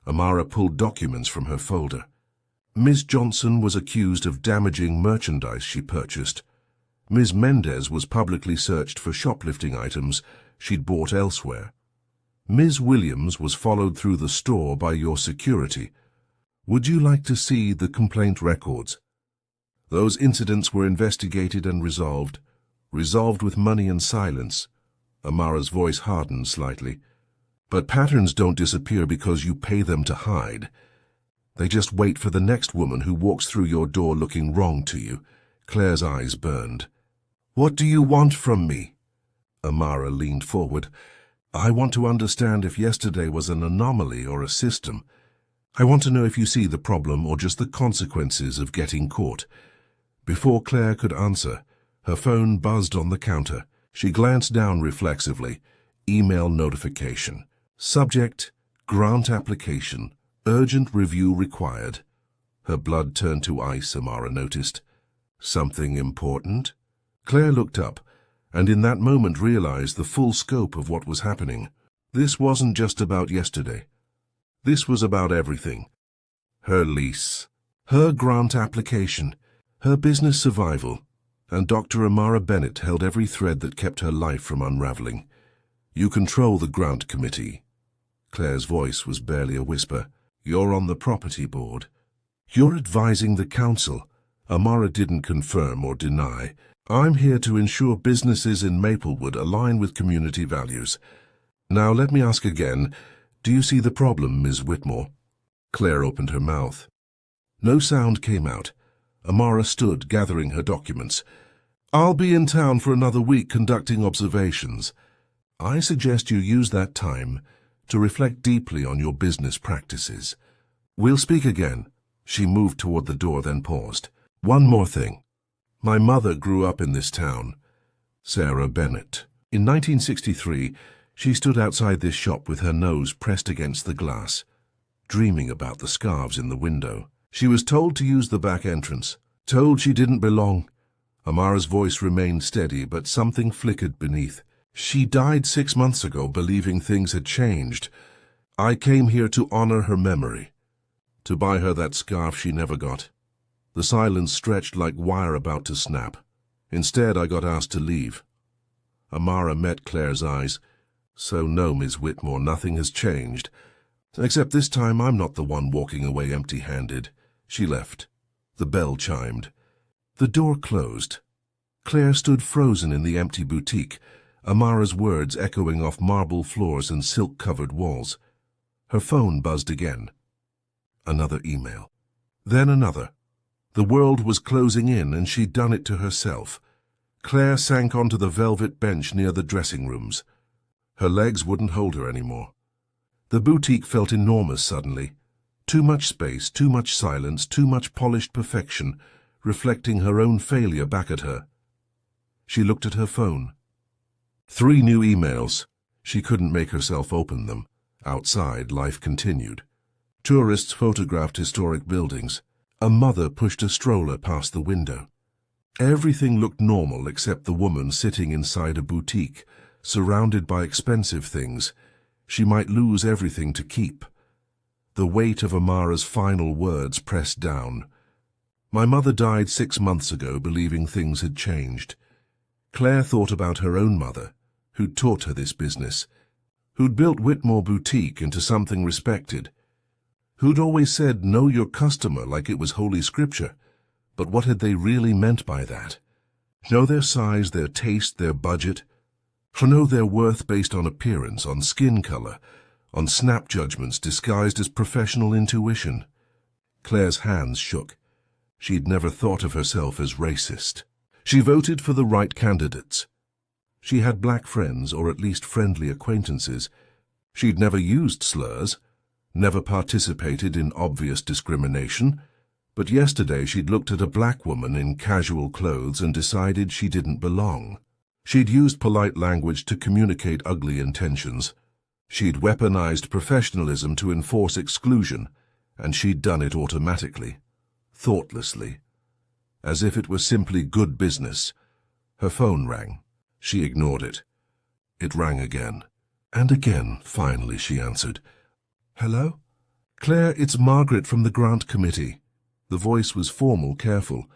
Amara pulled documents from her folder. Ms. Johnson was accused of damaging merchandise she purchased. Ms. Mendez was publicly searched for shoplifting items she'd bought elsewhere. Ms. Williams was followed through the store by your security. Would you like to see the complaint records? Those incidents were investigated and resolved with money and silence. Amara's voice hardened slightly. But patterns don't disappear because you pay them to hide. They just wait for the next woman who walks through your door looking wrong to you. Claire's eyes burned. "What do you want from me?" Amara leaned forward. "I want to understand if yesterday was an anomaly or a system. I want to know if you see the problem or just the consequences of getting caught." Before Claire could answer, her phone buzzed on the counter. She glanced down reflexively. Email notification. Subject, grant application. Urgent review required. Her blood turned to ice, Amara noticed. Something important? Claire looked up, and in that moment realized the full scope of what was happening. This wasn't just about yesterday. This was about everything. Her lease, her grant application, her business survival, and Dr. Amara Bennett held every thread that kept her life from unraveling. "You control the grant committee." Claire's voice was barely a whisper. You're on the property board. You're advising the council. Amara didn't confirm or deny. I'm here to ensure businesses in Maplewood align with community values. Now let me ask again, do you see the problem, Ms. Whitmore? Claire opened her mouth. No sound came out. Amara stood, gathering her documents. I'll be in town for another week conducting observations. I suggest you use that time to reflect deeply on your business practices. We'll speak again. She moved toward the door, then paused. One more thing. My mother grew up in this town. Sarah Bennett. In 1963, she stood outside this shop with her nose pressed against the glass, dreaming about the scarves in the window. She was told to use the back entrance, told she didn't belong. Amara's voice remained steady, but something flickered beneath. She died 6 months ago, believing things had changed. I came here to honor her memory, to buy her that scarf she never got. The silence stretched like wire about to snap. Instead, I got asked to leave. Amara met Claire's eyes. So no, Ms. Whitmore, nothing has changed. Except this time I'm not the one walking away empty-handed. She left. The bell chimed. The door closed. Claire stood frozen in the empty boutique, Amara's words echoing off marble floors and silk-covered walls. Her phone buzzed again. Another email. Then another. The world was closing in, and she'd done it to herself. Claire sank onto the velvet bench near the dressing rooms. Her legs wouldn't hold her anymore. The boutique felt enormous suddenly. Too much space, too much silence, too much polished perfection, reflecting her own failure back at her. She looked at her phone. 3 new emails. She couldn't make herself open them. Outside, life continued. Tourists photographed historic buildings. A mother pushed a stroller past the window. Everything looked normal except the woman sitting inside a boutique, surrounded by expensive things. She might lose everything to keep. The weight of Amara's final words pressed down. My mother died 6 months ago, believing things had changed. Claire thought about her own mother, who'd taught her this business, who'd built Whitmore Boutique into something respected, who'd always said, know your customer, like it was Holy Scripture. But what had they really meant by that? Know their size, their taste, their budget? To know their worth based on appearance, on skin color, on snap judgments disguised as professional intuition? Claire's hands shook. She'd never thought of herself as racist. She voted for the right candidates. She had black friends, or at least friendly acquaintances. She'd never used slurs, never participated in obvious discrimination. But yesterday she'd looked at a black woman in casual clothes and decided she didn't belong. She'd used polite language to communicate ugly intentions. She'd weaponized professionalism to enforce exclusion, and she'd done it automatically, thoughtlessly, as if it were simply good business. Her phone rang. She ignored it. It rang again. And again, finally, she answered. Hello? Claire, it's Margaret from the Grant Committee. The voice was formal, careful.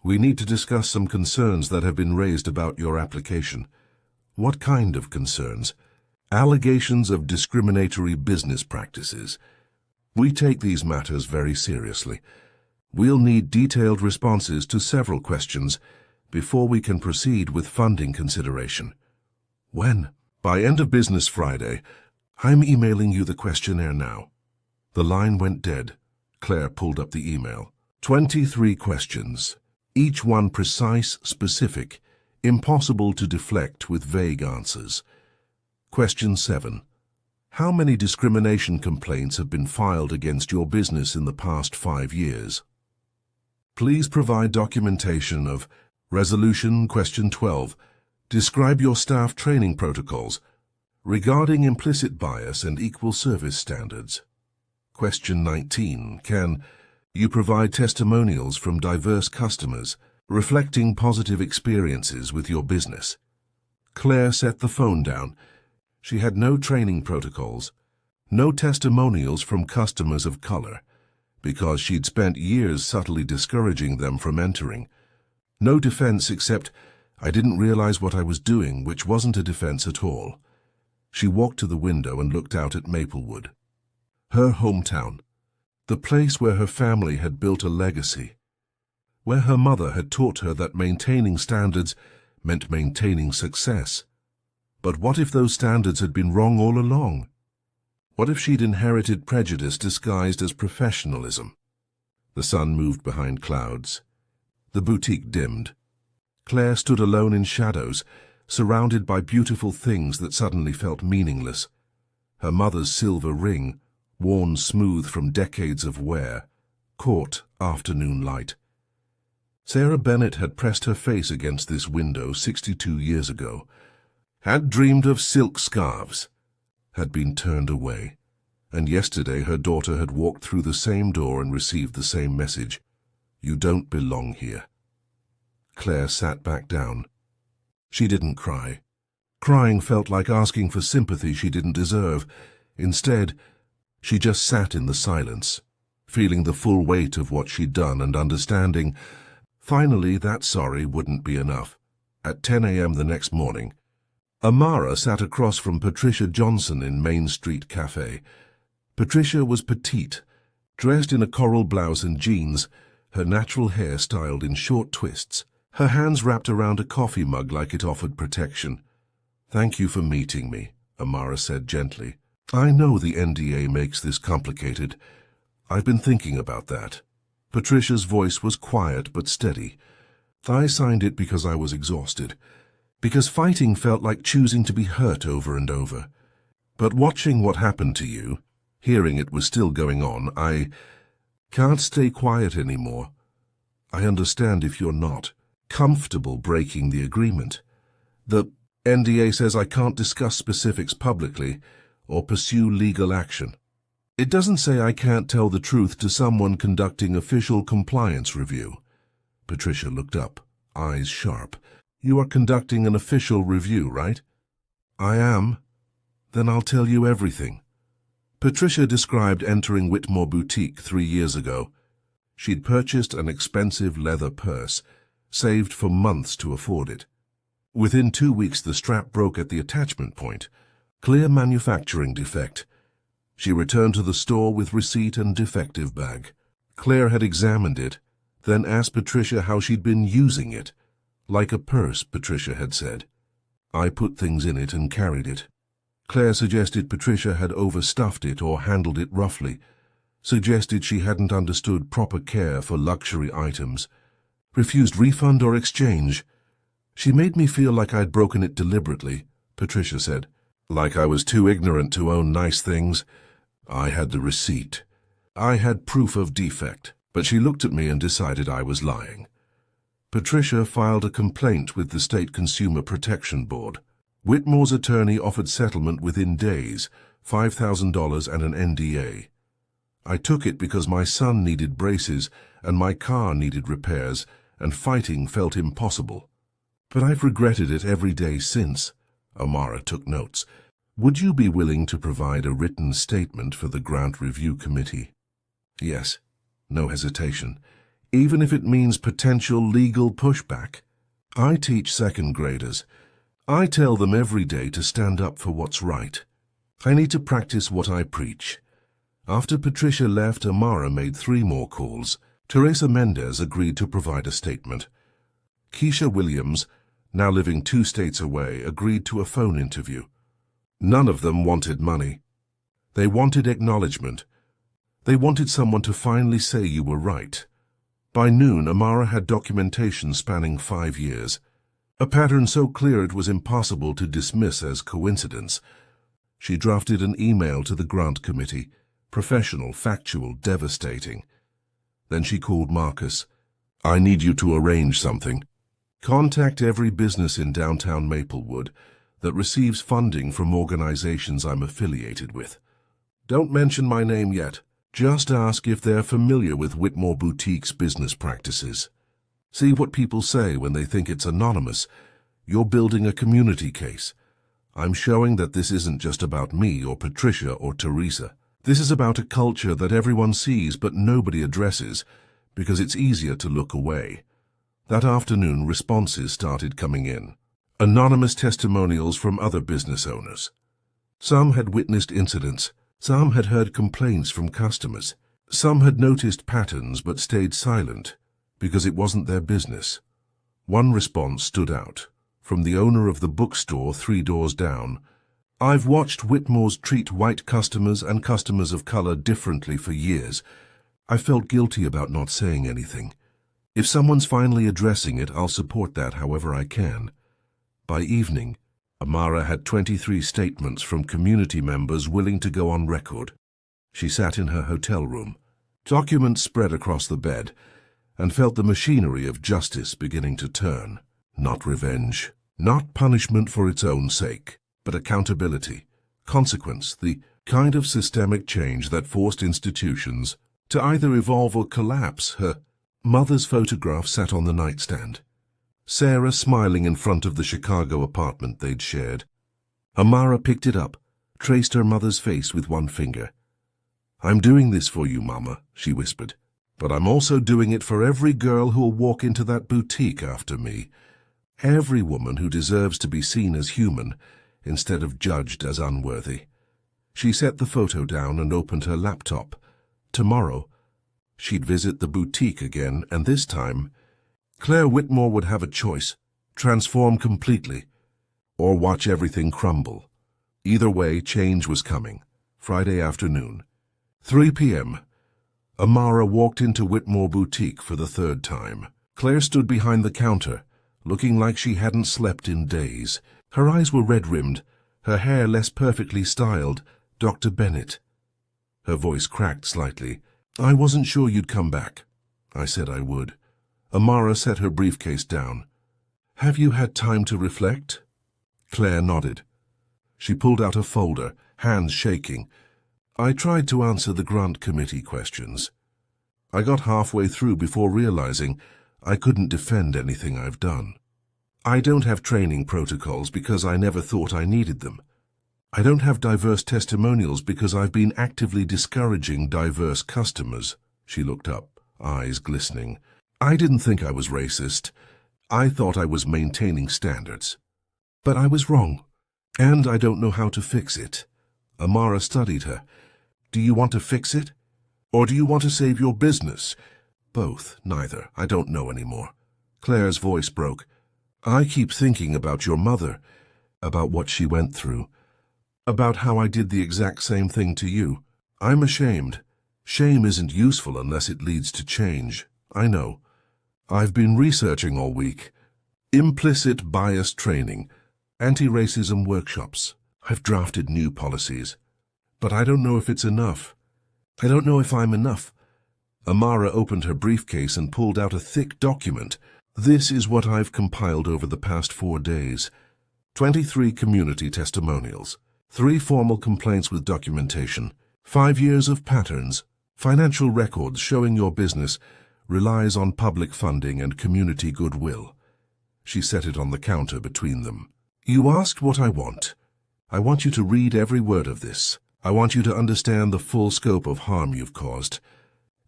We need to discuss some concerns that have been raised about your application. What kind of concerns? Allegations of discriminatory business practices. We take these matters very seriously. We'll need detailed responses to several questions before we can proceed with funding consideration. When? By end of business Friday. I'm emailing you the questionnaire now. The line went dead. Claire pulled up the email. 23 questions, each one precise, specific, impossible to deflect with vague answers. Question 7. How many discrimination complaints have been filed against your business in the past 5 years? Please provide documentation of resolution. Question 12. Describe your staff training protocols regarding implicit bias and equal service standards. Question 19. Can you provide testimonials from diverse customers reflecting positive experiences with your business? Claire set the phone down. She had no training protocols, no testimonials from customers of color, because she'd spent years subtly discouraging them from entering. No defense except, I didn't realize what I was doing, which wasn't a defense at all. She walked to the window and looked out at Maplewood. Her hometown, The place where her family had built a legacy, where her mother had taught her that maintaining standards meant maintaining success. But what if those standards had been wrong all along? What if she'd inherited prejudice disguised as professionalism? The sun moved behind clouds. The boutique dimmed. Claire stood alone in shadows, surrounded by beautiful things that suddenly felt meaningless. Her mother's silver ring, worn smooth from decades of wear, caught afternoon light. Sarah Bennett had pressed her face against this window 62 years ago, had dreamed of silk scarves, had been turned away, and yesterday her daughter had walked through the same door and received the same message. You don't belong here. Claire sat back down. She didn't cry. Crying felt like asking for sympathy she didn't deserve. Instead, she just sat in the silence, feeling the full weight of what she'd done and understanding, finally, that sorry wouldn't be enough. At 10 a.m. the next morning, Amara sat across from Patricia Johnson in Main Street Cafe. Patricia was petite, dressed in a coral blouse and jeans, her natural hair styled in short twists, her hands wrapped around a coffee mug like it offered protection. Thank you for meeting me, Amara said gently. I know the NDA makes this complicated. I've been thinking about that. Patricia's voice was quiet but steady. I signed it because I was exhausted, because fighting felt like choosing to be hurt over and over. But watching what happened to you, hearing it was still going on, I can't stay quiet anymore. I understand if you're not comfortable breaking the agreement. The NDA says I can't discuss specifics publicly or pursue legal action. It doesn't say I can't tell the truth to someone conducting official compliance review. Patricia looked up, eyes sharp. You are conducting an official review, right? I am. Then I'll tell you everything. Patricia described entering Whitmore Boutique 3 years ago. She'd purchased an expensive leather purse, saved for months to afford it. Within 2 weeks the strap broke at the attachment point. Clear manufacturing defect. She returned to the store with receipt and defective bag. Claire had examined it, then asked Patricia how she'd been using it. Like a purse, Patricia had said. I put things in it and carried it. Claire suggested Patricia had overstuffed it or handled it roughly, suggested she hadn't understood proper care for luxury items, refused refund or exchange. She made me feel like I'd broken it deliberately, Patricia said. Like I was too ignorant to own nice things. I had the receipt. I had proof of defect, but she looked at me and decided I was lying. Patricia filed a complaint with the State Consumer Protection Board. Whitmore's attorney offered settlement within days, $5,000 and an NDA. I took it because my son needed braces and my car needed repairs, and fighting felt impossible. But I've regretted it every day since. Amara took notes. Would you be willing to provide a written statement for the Grant Review Committee? Yes. No hesitation. Even if it means potential legal pushback. I teach second graders. I tell them every day to stand up for what's right. I need to practice what I preach. After Patricia left, Amara made 3 more calls. Teresa Mendez agreed to provide a statement. Keisha Williams, now living 2 states away, agreed to a phone interview. None of them wanted money. They wanted acknowledgement. They wanted someone to finally say you were right. By noon, Amara had documentation spanning 5 years. A pattern so clear it was impossible to dismiss as coincidence. She drafted an email to the grant committee, professional, factual, devastating. Then she called Marcus. I need you to arrange something. Contact every business in downtown Maplewood that receives funding from organizations I'm affiliated with. Don't mention my name yet. Just ask if they're familiar with Whitmore Boutique's business practices. See what people say when they think it's anonymous. You're building a community case. I'm showing that this isn't just about me or Patricia or Teresa. This is about a culture that everyone sees but nobody addresses because it's easier to look away. That afternoon, responses started coming in. Anonymous testimonials from other business owners. Some had witnessed incidents. Some had heard complaints from customers. Some had noticed patterns but stayed silent because it wasn't their business. One response stood out, from the owner of the bookstore 3 doors down. "I've watched Whitmore's treat white customers and customers of color differently for years. I felt guilty about not saying anything. If someone's finally addressing it, I'll support that however I can." By evening, Amara had 23 statements from community members willing to go on record. She sat in her hotel room, documents spread across the bed, and felt the machinery of justice beginning to turn. Not revenge, not punishment for its own sake, but accountability, consequence, the kind of systemic change that forced institutions to either evolve or collapse. Her mother's photograph sat on the nightstand, Sarah smiling in front of the Chicago apartment they'd shared. Amara picked it up, traced her mother's face with one finger. "I'm doing this for you, Mama," she whispered, "but I'm also doing it for every girl who'll walk into that boutique after me. Every woman who deserves to be seen as human instead of judged as unworthy." She set the photo down and opened her laptop. Tomorrow, she'd visit the boutique again, and this time, Claire Whitmore would have a choice: transform completely, or watch everything crumble. Either way, change was coming. Friday afternoon, 3 p.m. Amara walked into Whitmore Boutique for the 3rd time. Claire stood behind the counter, looking like she hadn't slept in days. Her eyes were red-rimmed, her hair less perfectly styled. "Dr. Bennett." Her voice cracked slightly. "I wasn't sure you'd come back." "I said I would." Amara set her briefcase down. "Have you had time to reflect?" Claire nodded. She pulled out a folder, hands shaking. "I tried to answer the grant committee questions. I got halfway through before realizing I couldn't defend anything I've done. I don't have training protocols because I never thought I needed them. I don't have diverse testimonials because I've been actively discouraging diverse customers." She looked up, eyes glistening. "I didn't think I was racist. I thought I was maintaining standards. But I was wrong, and I don't know how to fix it." Amara studied her. "Do you want to fix it? Or do you want to save your business?" "Both, neither. I don't know anymore." Claire's voice broke. "I keep thinking about your mother, about what she went through, about how I did the exact same thing to you. I'm ashamed. Shame isn't useful unless it leads to change. I know. I've been researching all week. Implicit bias training, anti-racism workshops. I've drafted new policies. But I don't know if it's enough. I don't know if I'm enough." Amara opened her briefcase and pulled out a thick document. "This is what I've compiled over the past 4 days. 23 community testimonials, 3 formal complaints with documentation, 5 years of patterns, financial records showing your business relies on public funding and community goodwill." She set it on the counter between them. "You asked what I want. I want you to read every word of this. I want you to understand the full scope of harm you've caused.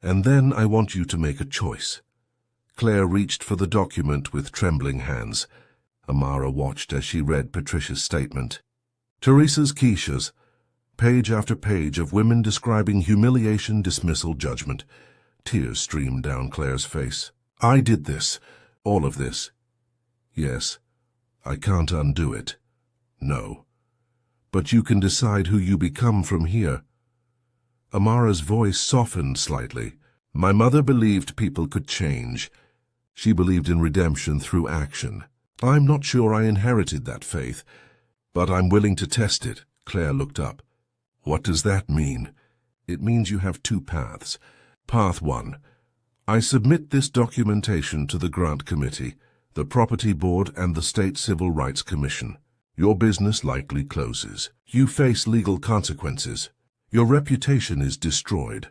And then I want you to make a choice." Claire reached for the document with trembling hands. Amara watched as she read Patricia's statement. Teresa's, Keisha's, page after page of women describing humiliation, dismissal, judgment. Tears streamed down Claire's face. "I did this, all of this. Yes, I can't undo it. No. But you can decide who you become from here." Amara's voice softened slightly. "My mother believed people could change. She believed in redemption through action. I'm not sure I inherited that faith, but I'm willing to test it." Claire looked up. "What does that mean?" "It means you have 2 paths. Path 1. I submit this documentation to the Grant Committee, the Property Board, and the State Civil Rights Commission. Your business likely closes. You face legal consequences. Your reputation is destroyed."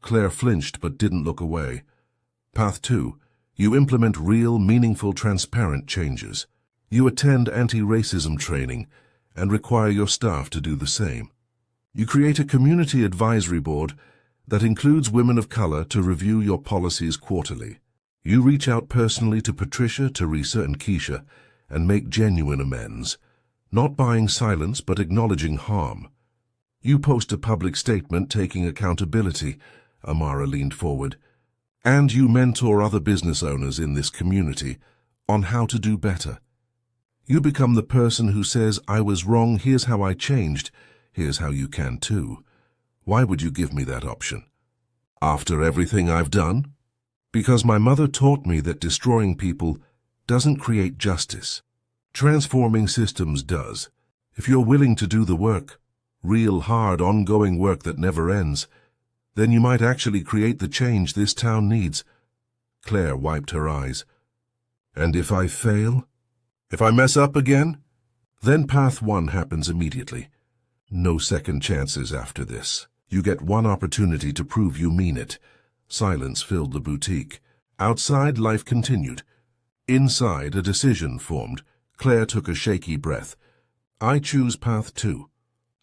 Claire flinched but didn't look away. Path 2. You implement real, meaningful, transparent changes. You attend anti-racism training and require your staff to do the same. You create a community advisory board that includes women of color to review your policies quarterly. You reach out personally to Patricia, Teresa, and Keisha and make genuine amends, not buying silence but acknowledging harm. You post a public statement taking accountability, Amara leaned forward. And you mentor other business owners in this community on how to do better. You become the person who says, I was wrong, here's how I changed, here's how you can too. Why would you give me that option? After everything I've done? Because my mother taught me that destroying people doesn't create justice. Transforming systems does. If you're willing to do the work, real hard, ongoing work that never ends, then you might actually create the change this town needs. Claire wiped her eyes. And if I fail? If I mess up again? Then Path 1 happens immediately. No second chances after this. You get one opportunity to prove you mean it. Silence filled the boutique. Outside, life continued. Inside, a decision formed. Claire took a shaky breath. I choose Path 2.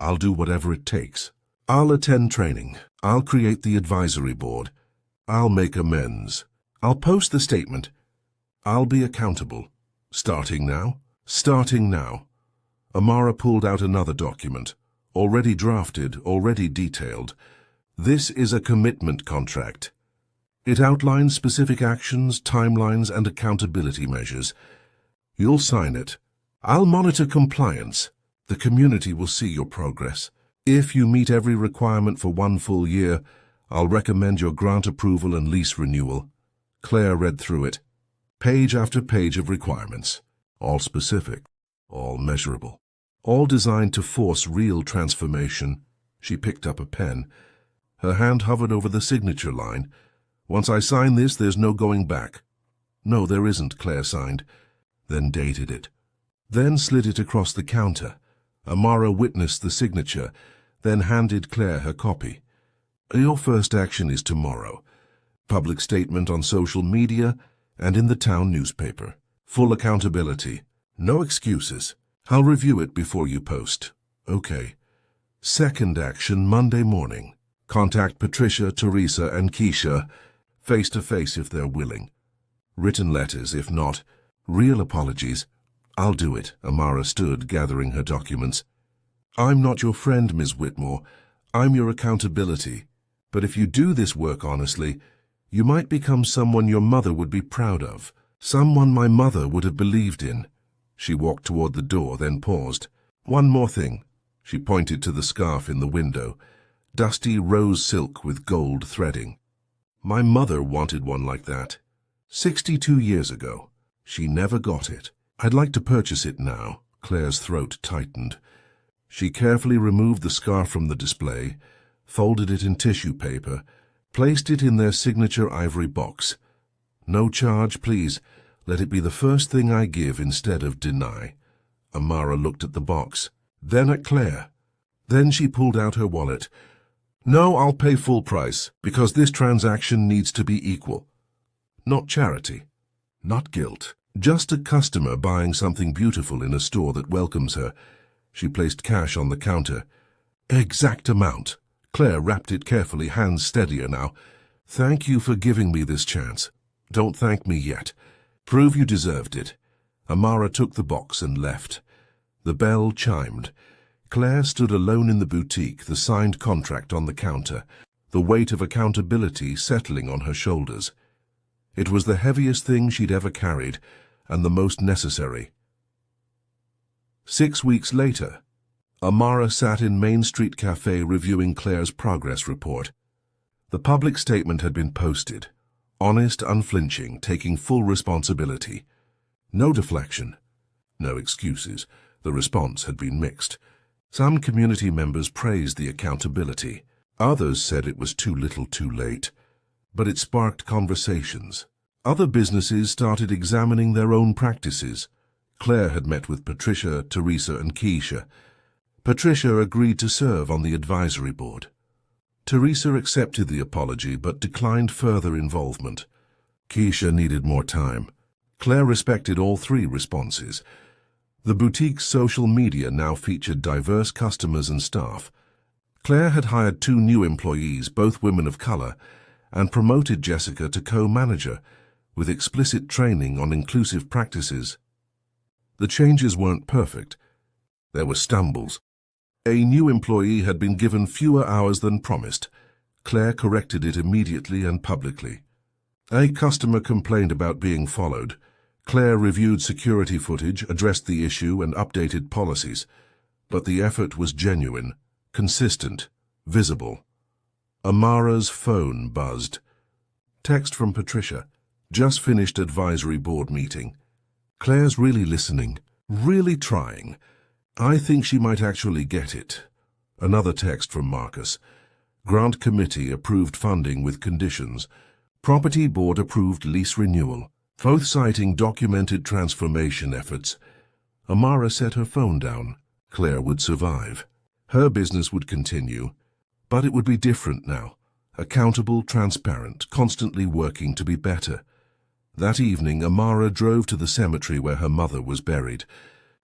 I'll do whatever it takes. I'll attend training. I'll create the advisory board. I'll make amends. I'll post the statement. I'll be accountable. Starting now? Starting now. Amara pulled out another document. Already drafted, already detailed. This is a commitment contract. It outlines specific actions, timelines, and accountability measures. You'll sign it. I'll monitor compliance. The community will see your progress. If you meet every requirement for 1 full year, I'll recommend your grant approval and lease renewal. Claire read through it. Page after page of requirements. All specific, all measurable, all designed to force real transformation. She picked up a pen. Her hand hovered over the signature line. Once I sign this, there's no going back. No, there isn't, Claire signed, then dated it. Then slid it across the counter. Amara witnessed the signature, then handed Claire her copy. Your first action is tomorrow. Public statement on social media and in the town newspaper. Full accountability. No excuses. I'll review it before you post. Okay. Second action, Monday morning. Contact Patricia, Teresa, and Keisha face-to-face if they're willing. Written letters, if not. Real apologies. I'll do it. Amara stood, gathering her documents. I'm not your friend, Ms. Whitmore. I'm your accountability. But if you do this work honestly, you might become someone your mother would be proud of. Someone my mother would have believed in. She walked toward the door, then paused. One more thing. She pointed to the scarf in the window. Dusty rose silk with gold threading. My mother wanted one like that. 62 years ago. She never got it. I'd like to purchase it now. Claire's throat tightened. She carefully removed the scarf from the display, folded it in tissue paper, placed it in their signature ivory box. No charge, please. Let it be the first thing I give instead of deny. Amara looked at the box, then at Claire. Then she pulled out her wallet. No, I'll pay full price, because this transaction needs to be equal. Not charity. Not guilt. Just a customer buying something beautiful in a store that welcomes her. She placed cash on the counter. Exact amount. Claire wrapped it carefully, hands steadier now. Thank you for giving me this chance. Don't thank me yet. Prove you deserved it. Amara took the box and left. The bell chimed. Claire stood alone in the boutique, the signed contract on the counter, the weight of accountability settling on her shoulders. It was the heaviest thing she'd ever carried, and the most necessary. 6 weeks later, Amara sat in Main Street Cafe reviewing Claire's progress report. The public statement had been posted. Honest, unflinching, taking full responsibility. No deflection. No excuses. The response had been mixed. Some community members praised the accountability. Others said it was too little too late. But it sparked conversations. Other businesses started examining their own practices. Claire had met with Patricia, Teresa, and Keisha. Patricia agreed to serve on the advisory board. Teresa accepted the apology but declined further involvement. Keisha needed more time. Claire respected all three responses. The boutique's social media now featured diverse customers and staff. Claire had hired 2 new employees, both women of color, and promoted Jessica to co-manager, with explicit training on inclusive practices. The changes weren't perfect. There were stumbles. A new employee had been given fewer hours than promised. Claire corrected it immediately and publicly. A customer complained about being followed. Claire reviewed security footage, addressed the issue, and updated policies. But the effort was genuine, consistent, visible. Amara's phone buzzed. Text from Patricia. Just finished advisory board meeting. Claire's really listening, really trying. I think she might actually get it. Another text from Marcus. Grant committee approved funding with conditions. Property board approved lease renewal. Both citing documented transformation efforts. Amara set her phone down. Claire would survive. Her business would continue. But it would be different now. Accountable, transparent, constantly working to be better. That evening, Amara drove to the cemetery where her mother was buried.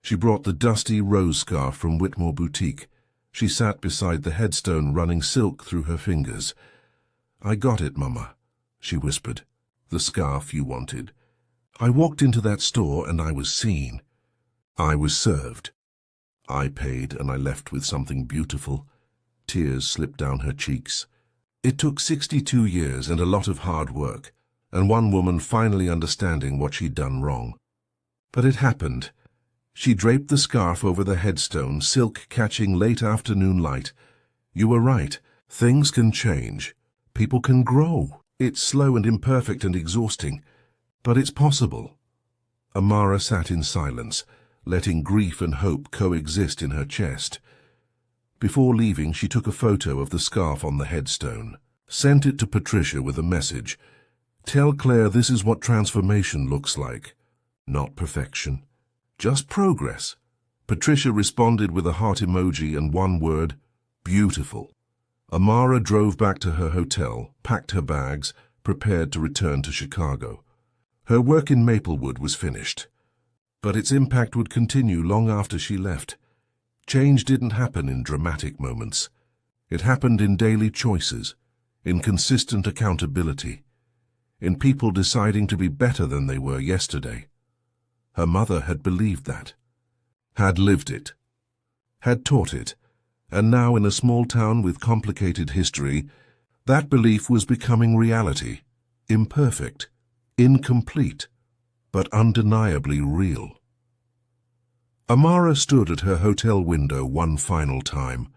She brought the dusty rose scarf from Whitmore Boutique. She sat beside the headstone, running silk through her fingers. "I got it, Mama," she whispered. "The scarf you wanted. I walked into that store and I was seen. I was served. I paid and I left with something beautiful." Tears slipped down her cheeks. It took 62 years and a lot of hard work, and one woman finally understanding what she'd done wrong. But it happened. She draped the scarf over the headstone, silk catching late afternoon light. You were right. Things can change. People can grow. It's slow and imperfect and exhausting, but it's possible. Amara sat in silence, letting grief and hope coexist in her chest. Before leaving, she took a photo of the scarf on the headstone, sent it to Patricia with a message. "Tell Claire this is what transformation looks like. Not perfection. Just progress." Patricia responded with a heart emoji and one word, beautiful. Amara drove back to her hotel, packed her bags, prepared to return to Chicago. Her work in Maplewood was finished, but its impact would continue long after she left. Change didn't happen in dramatic moments. It happened in daily choices, in consistent accountability, in people deciding to be better than they were yesterday. Her mother had believed that, had lived it, had taught it, and now in a small town with complicated history, that belief was becoming reality, imperfect, incomplete, but undeniably real. Amara stood at her hotel window one final time,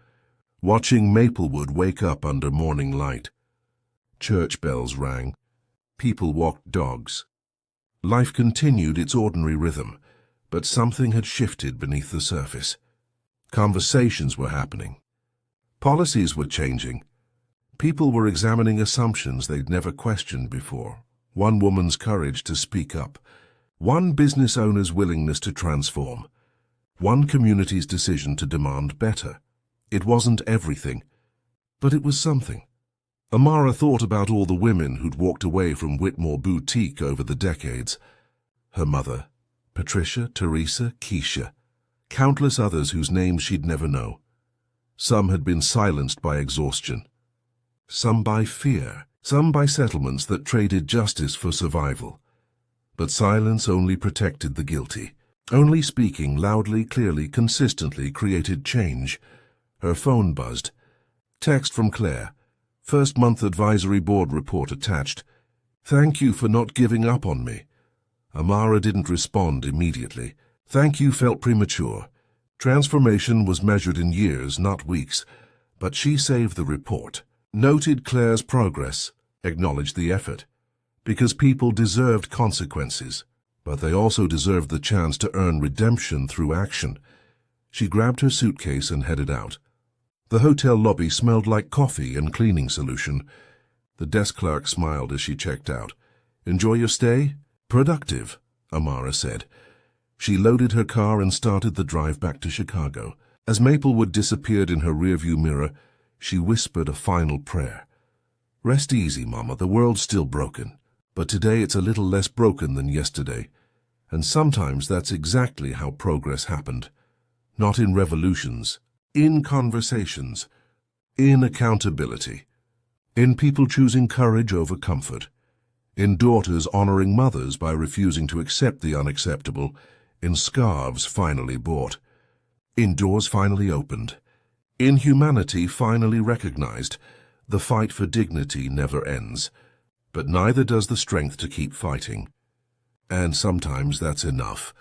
watching Maplewood wake up under morning light. Church bells rang. People walked dogs. Life continued its ordinary rhythm, but something had shifted beneath the surface. Conversations were happening. Policies were changing. People were examining assumptions they'd never questioned before. One woman's courage to speak up. One business owner's willingness to transform. One community's decision to demand better. It wasn't everything, but it was something. Amara thought about all the women who'd walked away from Whitmore Boutique over the decades. Her mother, Patricia, Teresa, Keisha, countless others whose names she'd never know. Some had been silenced by exhaustion, some by fear, some by settlements that traded justice for survival. But silence only protected the guilty. Only speaking loudly, clearly, consistently created change. Her phone buzzed. Text from Claire. First month advisory board report attached. "Thank you for not giving up on me." Amara didn't respond immediately. "Thank you" felt premature. Transformation was measured in years, not weeks. But she saved the report, noted Claire's progress, acknowledged the effort. Because people deserved consequences, but they also deserved the chance to earn redemption through action. She grabbed her suitcase and headed out. The hotel lobby smelled like coffee and cleaning solution. The desk clerk smiled as she checked out. "Enjoy your stay?" "Productive," Amara said. She loaded her car and started the drive back to Chicago. As Maplewood disappeared in her rearview mirror, she whispered a final prayer. "Rest easy, Mama, the world's still broken. But today it's a little less broken than yesterday. And sometimes that's exactly how progress happened. Not in revolutions, in conversations, in accountability, in people choosing courage over comfort, in daughters honoring mothers by refusing to accept the unacceptable, in scarves finally bought, in doors finally opened, in humanity finally recognized. The fight for dignity never ends, but neither does the strength to keep fighting. And sometimes that's enough.